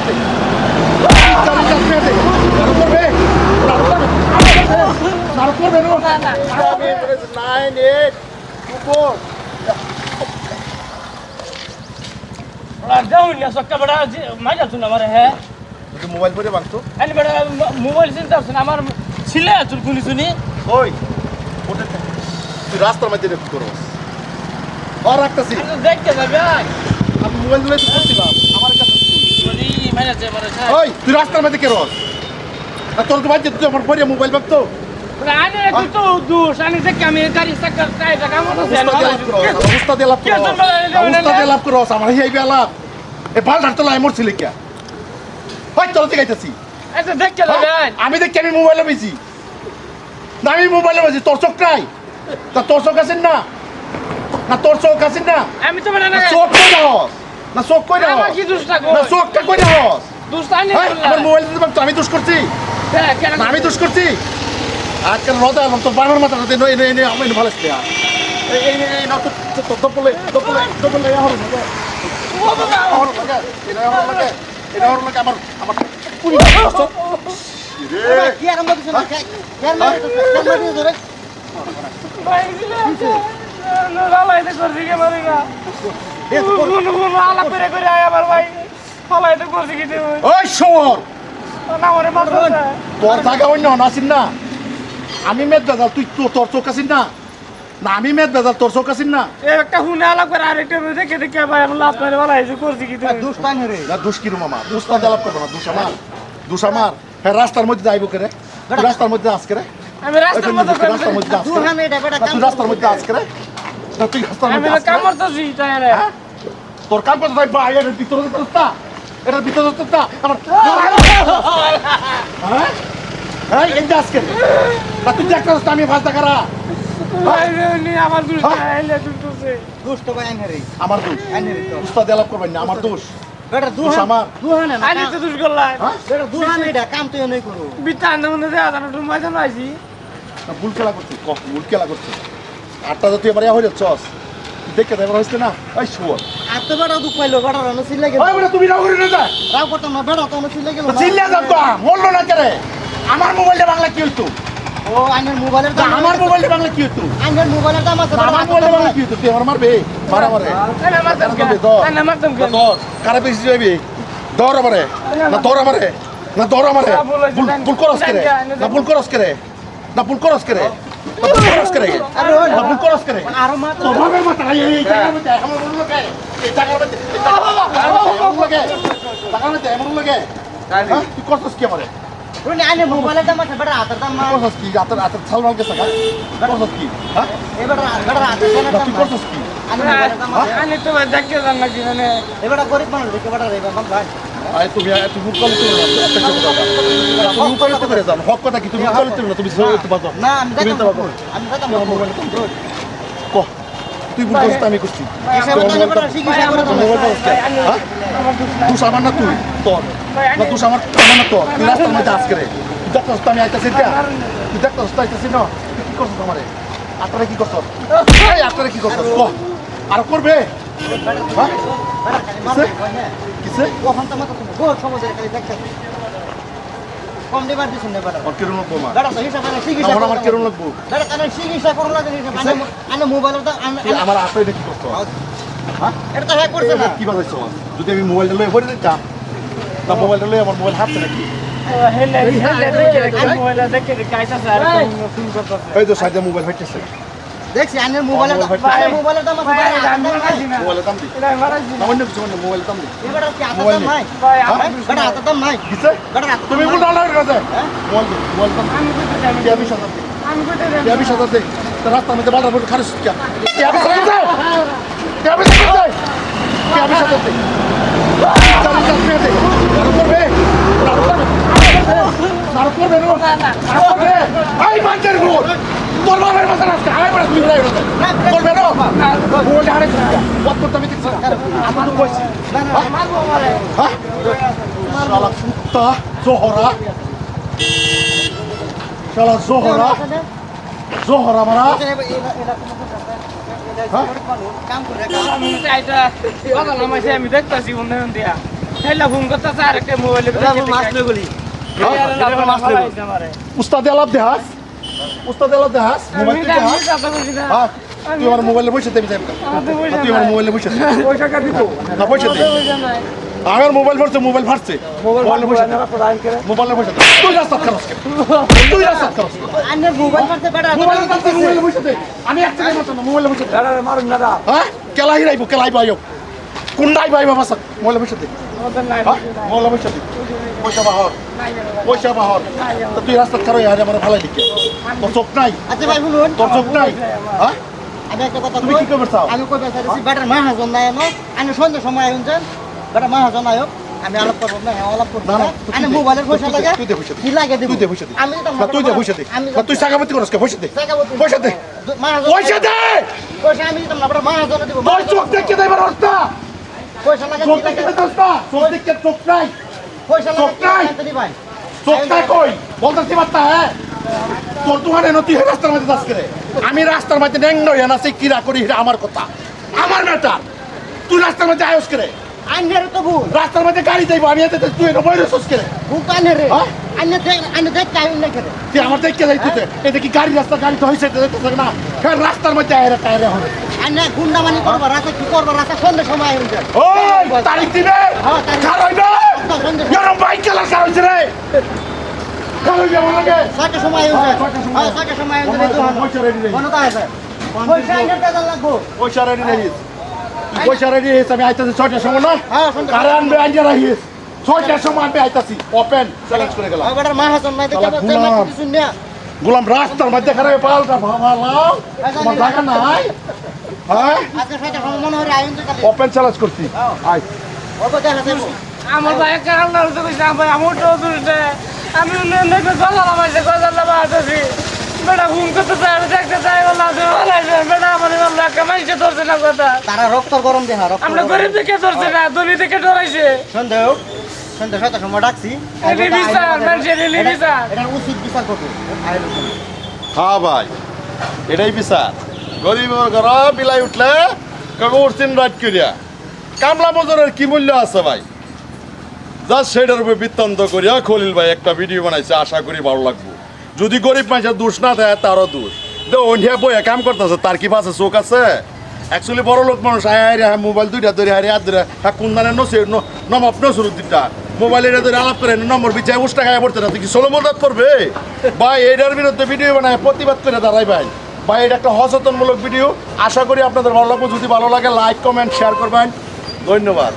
আছে চাবি কাছে আছে করবে নারক করবে নো চাবি 9 8 আর যাউন না সক্কা বড় মাইলা শুন আমারে হ্যাঁ তুই মোবাইল পরে বাংতো আনি বড় মোবাইল চিন্তা করছেন আমার ছিলে চুল গুলি শুনি ওই ওটা তুই রাস্তার মধ্যে কি করস আর রাখতাছি দেখতে যাবে আমি মোবাইল ধরে করছিলাম আমার কাছে যদি মাইলা যে বড় ওই তুই রাস্তার মধ্যে কে রস আর তোর তো বাজে তুই আমার পরে মোবাইল বাংতো আনি তুই তো দুষ আনি দেখে আমি গাড়ি সাকার টাই টাকা মতো দেন উস্তাদ লাভ করস আমার হিয়াই বেলা এ বাল ধারতে লাই মরছিল কি হয় তোর দিকে যাইতাছি আচ্ছা দেখতে যাবে আমি দেখি আমি মোবাইলে বেশি না আমি মোবাইলে বেশি তোর চোখ নাই তা তোর চোখ আছেন না না তোর চোখ আছেন না আমি তো বড় না চোখ কই দাও না চোখ কই দাও আমার কি দুষটা কই না চোখটা কই দাও দুষটা আনি আমার মোবাইল দিতে পারতো আমি দোষ করছি হ্যাঁ কেন না আমি দোষ করছি আজকাল রদা এলাম তোর বাবার মাথা এনে এনে এনে আমি ভালো আসলে এই এই না তো দপলে আমার আমার পুরি রে কি আরম্ভ করছ না কেন মারিস ধরে ভাই দিলে না লালাইতে করছি কে মারিগা কোন আলা করে আয় আমার ভাই ফালাইতে করছি কি তুই ওই শোর না মরে মাত্র তোর জায়গা অন্য নাসিন না আমি মেদ বেজাল তুই তোর চোখ আছিস না না আমি মেদ বেজাল তোর চোখ আছিস না একটা হুনে আলা করে আরেকটা দেখে দেখে ভাই আমি লাভ মারে ফালাইতে করছি কি তুই দুষ্টান রে না দোষ কি মামা দোষ তো দেলাপ করবো না দোষ আমার হ্যাঁ রাস্তার মধ্যে যাইব করে রাস্তার মধ্যে আজ করে আমি রাস্তার মধ্যে রাস্তার মধ্যে আজ করে দুহানে এটা বেটা তুই রাস্তার মধ্যে আজ করে না তুই রাস্তার আমি মধ্যে আজ কাম করে করতেছি তাই রে তোর কাম করতে ভাই এর ভিতরে তোরটা এটার ভিতরে তোরটা আমার হ্যাঁ হ্যাঁ এই যে আজকে না তুই দেখ আমি ফাঁস দেখারা ভাই নি আমার দুষ আইলে দুটোছে দুষ্ট বাইন রে আমার দোষ উস্তাদ দেলাপ করবেন না আমার দোষ বেটা দোষ আমার দুহানে না আইলে তো দুষ করলাই হ্যাঁ বেটা দুহানে এটা কাম তুই নই করু বিতান মনে দেয়া জানো তুমি মাইজন আইছি না ভুল খেলা করছিস ভুল খেলা করছিস আটটা তো তুই এবার হয়ে যাচ্ছস দেখে দেবার হয়েছে না ওই শুয়োর আর তো বেটা দুঃখ পাইলো বেটা রানো সিলে গেল ওই বেটা তুমি রাগ করে না যা রাও করতাম না বেটা তো সিলে গেল চিল্লা যাম তো মরলো না কেরে আমার মোবাইলটা বাংলা কি হইতো ও আইনের মোবাইলের দাম আমার মোবাইলটা বাংলা কি হইতো আইনের মোবাইলের দাম আছে আমার মোবাইলটা বাংলা কি হইতো তুই আমার মারবে মারা মারে আরে মারতাম কে আরে মারতাম কে দর কারে বেশি যাবি দর আমারে না দর আমারে না দর আমারে ভুল করস করে না ভুল করস করে না ভুল করস করে না ভুল করস করে না ভুল করস করে আরো মা তোর বাবার মাথা এই জায়গার মধ্যে আমার মনে লাগে এই জায়গার মধ্যে এমন লাগে তুই করছিস কি আমারে রুনি আইনের মোবাইলের দাম আছে বেটা হাতের দাম না করছিস কি আতর আতর ছালমাল গেছে করছিস কি হ্যাঁ এবারে বেটা হাতের দাম তুই করছিস কি আইনের মোবাইলের দাম আছে আনি তো ভাই দেখতে জান না কি মানে এবারে গরিব মানুষ দেখে বেটা রে বাবা ভাই আরে তুমি মুখ কলে তুমি মুখ কলে করে যাও হক কথা কি তুমি মুখ কলে তুমি না তুমি সত্যি বাজো না আমি তুমি দেখতাম তো বাজো আমি দেখতাম মোবাইল ক তুই ভুল করছিস আমি করছি এসে বেটা বেটা চিকিৎসা করে দাও মোবাইল করছিস হ্যাঁ তুই সামান না তুই তোর না তুই আমার না তোর তুই রাস্তার মধ্যে আজকে রে দেখছস তো আমি আইতাছি এটা তুই দেখছস তো আইতাছি না তুই কি করছিস আমারে আপনারা কি করছস এই আপনারা কি করছস ক আর করবে হ্যাঁ কিসে কখন তো মাথা তুমি বহুত সমাজের খালি দেখছ কম দিবার দিছ না বেটা আর কেরম লাগবো মা বেটা তো হিসাব করে চিকিৎসা আমার কেরম লাগবো বেটা কারণ চিকিৎসা করো না আনে মোবাইলের দাম আমার আপনি কি করছো হ্যাঁ এটা তো হ্যাক করছে না কি বাজাইছো যদি আমি মোবাইলটা লয়ে ভরে দিতাম তা মোবাইলটা লয়ে আমার মোবাইল হাতে নাকি হেলে দেখে মোবাইল দেখে কাইতা স্যার ফোন করতেছে এই তো সাইডে মোবাইল হইতেছে দেখছি আনের মোবাইলের দাম আছে মোবাইলের দাম দি এটা মারাই দিন না অন্য কিছু না মোবাইলের দাম দি এবারে কি হাতের দাম নাই ভাই বেটা হাতের দাম নাই কিসে বেটা তুমি বল না লাগে মোবাইল দাম আমি কইতে যাই কি আমি সাথে আমি কইতে যাই কি আমি সাথে তো রাস্তার মধ্যে বাড়া বড় খারিস কি আমি সাথে যাই কি আমি সাথে যাই কি আমি সাথে যাই চাবি কাছে দে করবে নারক করবে নো নারক করবে আই মানতের গোল তোর বাবার মাথা রাস্তা আই বড় তুমি রাই করবে নো গোল হারে কত করতে আমি দেখছ আমি তো কইছি মারবো আমারে হ্যাঁ শালা কুত্তা জোহরা শালা জোহরা মারা কাম করে আমি চাইটা কথা নামাইছে আমি দেখতাছি উন্নয়ন দিয়া হেলা ফোন করতেছে আর একটা মোবাইলে মাসলে গলি উস্তাদ আলাপ দেহাস মোবাইল তুই দেহাস হ্যাঁ তুই আমার মোবাইলে বসে দেবি তুই আমার মোবাইলে বসে না পয়সা দে আমার মোবাইল ফাটছে মোবাইলে বসে তুই রাস্তা খারাপ আন্নের মোবাইল করতে বেটা মোবাইলে বসে দে আমি এক টাকা মারতাম না মোবাইলে বসে দে হ্যাঁ কেলাই রাইবো কেলাই বাইও কুন্ডাই বাই বাবা সাক মোবাইলে বসে দে মোবাইলে বসে দে পয়সা বাহর তো তুই রাস্তা খারাপ আর আমার ভালো দিকে তোর চোখ নাই আচ্ছা ভাই বলুন তোর চোখ নাই হ্যাঁ আমি একটা কথা তুমি কি করবে চাও আমি কই বেচাইছি বেটার মাহাজন নাই এনো আমি সন্ধ্যা সময় আইছেন বেটা মাহাজন আয়ো আমি আলাপ করব না আলাপ করব না, না না, আমি মোবাইলের পয়সা লাগে তুই দে পয়সা দে। কি লাগে দেব তুই দে পয়সা দে আমি তো না তুই দে পয়সা দে না তুই সাগামতি করস কে পয়সা দে পয়সা দে পয়সা দে পয়সা আমি তো না বেটা মাহাজন দেব তোর চোখ দেখে দেবার রাস্তা পয়সা লাগে চোখ দেখে দে রাস্তা চোখ দেখে চোখ নাই পয়সা চোখ নাই। লাগে দিদি ভাই চোখ নাই কই বলতেছি বার্তা হ্যাঁ তোর দোকানে নতুন রাস্তার মধ্যে দাস করে আমি রাস্তার মধ্যে ন্যাং নই না সেই কিরা করি এটা আমার কথা আমার ম্যাটার তুই রাস্তার মধ্যে আয়স করে আন্নের তো ভুল রাস্তার মধ্যে গাড়ি যাইবো আমি এতে তুই এটা বইরে সোস করে ভুল কানে রে হ্যাঁ? আন্নে দেখ কাই না করে তুই আমার দেখতে যাইতে এটা কি গাড়ি রাস্তা গাড়ি তো হইছে না ফের রাস্তার মধ্যে আয়রা টায়রে হবে আন্নে গুন্ডা মানি করবা রাতে কি করবা রাতে সন্ধ্যা সময় আইছেন ওই তারিখ দিবে হ্যাঁ, তারিখ। খারাইবে এরম বাইক চালা খারাইছে রে খারাইবে আমার লাগে সাকে সময় আইছেন হ্যাঁ সাকে সময় আইছেন পয়সা ready নেই। কোন তা আছে পয়সা আইনের টাকা লাগবো পয়সা রেডি রহিস পয়সা রেডি রহিস আমি আইতাছি 6টার সময় না হ্যাঁ, সন্ধ্যা। কারে আনবে আইজা রহিস 6টার সময় আমি আইতাছি ওপেন চ্যালেঞ্জ করে গেলাম ওই বেটার মাহাজন নাই দেখে শালা তেল গুলাম। কিছু নিয়া গোলাম রাস্তার মধ্যে খারাপ পাল্টা ভাবালাম তোমার জায়গা নাই হ্যাঁ আজকে সাকে সময় মনে হয় আইন তো কালি ওপেন চ্যালেঞ্জ করছি আই ওই দেখা দেব আমার ভাই কারণ না হতে কইছে আমার আমার তো দুইটা আমি নেকে গলা লামাইছে গলা লামাইছি বেটা ফোন করতে চাই দেখতে চাই বলা বেটা আমার আল্লাহ কামাইছে ধরছে না কথা তারা রক্ত গরম দেখা রক্ত আমরা গরিব দেখে ধরছে না ধনী দেখে ডরাইছে সন্দেহ সন্দেহ সাথে সময় ডাকছি এলি বিচার মানুষের এলি বিচার এটা উচিত বিচার করবে আইলো হ্যাঁ ভাই এটাই বিচার গরিব ঘর বিলাই উঠলে কবে উঠছেন রাইট করিয়া কামলা মজুরের কি মূল্য আছে ভাই জাস্ট সেটার উপরে বৃত্তান্ত করিয়া খলিল ভাই একটা ভিডিও বানাইছে আশা করি ভালো লাগবো যদি গরিব মানুষের দোষ না থাকে তারও দোষ অন্যা বইয়া কাম করতেছে তার কি পাশে চোখ আছে অ্যাকচুয়ালি বড় লোক মানুষ আয় মোবাইল দুইটা ধরে হারে হাত ধরে কোন দানে নসে নমাপ নসরুর দিকটা মোবাইল এটা ধরে আলাপ করে নম্বর বিচার উষ্টা খায় পড়তে না তুই কি ষোলো মদত করবে ভাই এটার বিরুদ্ধে ভিডিও বানায় প্রতিবাদ করে দাঁড়াই ভাই এটা একটা সচেতনমূলক ভিডিও আশা করি আপনাদের ভালো লাগবে যদি ভালো লাগে লাইক কমেন্ট শেয়ার করবেন ধন্যবাদ